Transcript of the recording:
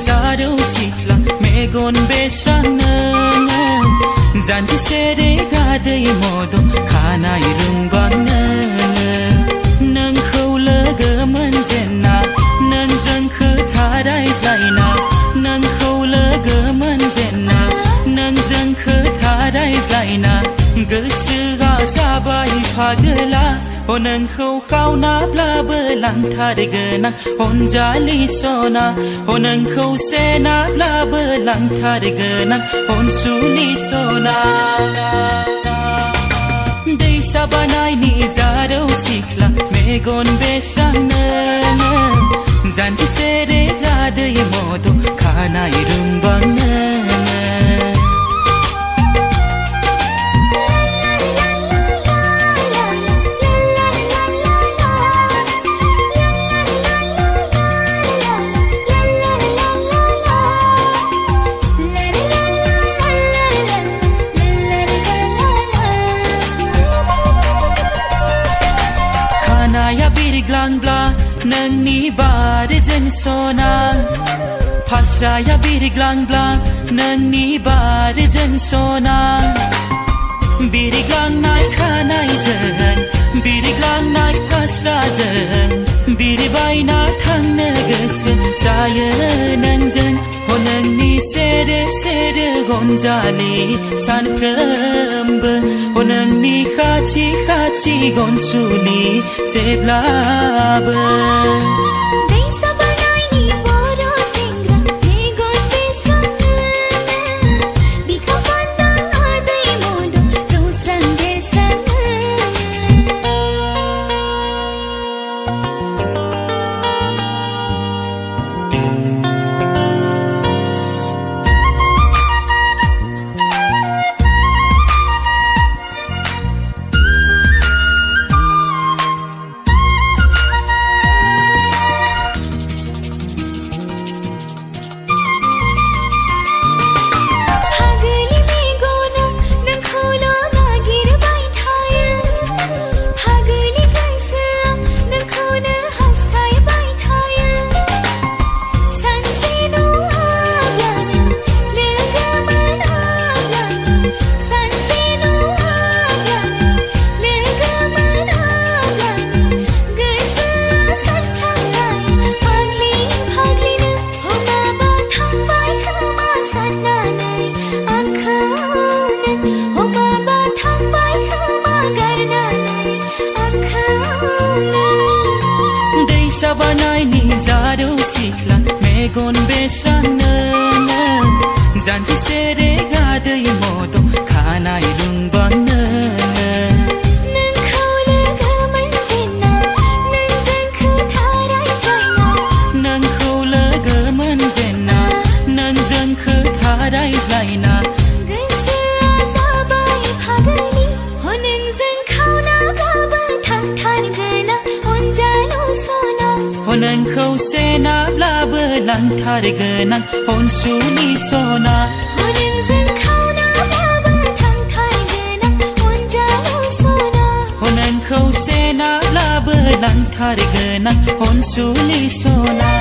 जारौ सिख्ला मेगन बेस्रां नोङो जानजि सेरे गादै मद' खानाय रुंबां नोङो नोंखौ लोगो मोनजेन्ना नोंजों खोथा रायज्लायना नोंखौ लोगो मोनजेन्ना नोंजों खोथा रायज्लायना गोसोआ जाबाय फागोला नोंखौ खावनाब्लाबो लांथारगोन आं अनजालि सना नोंखौ सेनाब्लाबो लांथारगोन आं अनसुलि सना दैसा बानायनि जारौ सिख्ला मेगन बेस्रां नोङो जानजि सेरे गादै मद' खानाय रुंबां नोङो खानाया बिरग्लांब्ला नोंनि बारजों सना फास्राया बिरग्लांब्ला नोंनि बारजों सना बिरग्लांनाय खानायजों बिरग्लांनाय फास्राजों बिरबायना थांनो गोसो जायो नोंजों नोंनि सेरे सेरे अनजालि सानफ्रोमबो नोंनि खाथि खाथि अनसुलि जेब्लाबो दैसा बानायनि जारौ सिख्ला मेगन बेस्रां नोङो जानजि सेरे गादै मद' खानाय रुंबां नोङो नोंखौ लोगो मोनजेन्ना नोंजों खोथा रायज्लायना नोंखौ लोगो मोनजेन्ना नोंजों खोथा रायज्लायना गोसोआ जाबाय फागोलि नोंजों खावनाब्लाबो थांथारगोन आं अनजालु सना नोंखौ सेनाब्लाबो लांथारगोन आं अनसुलि सना नोंजों खावनाब्लाबो थांथारगोन आं अनजालु सना नोंखौ सेनाब्लाबो लांथारगोन आं अनसुलि सना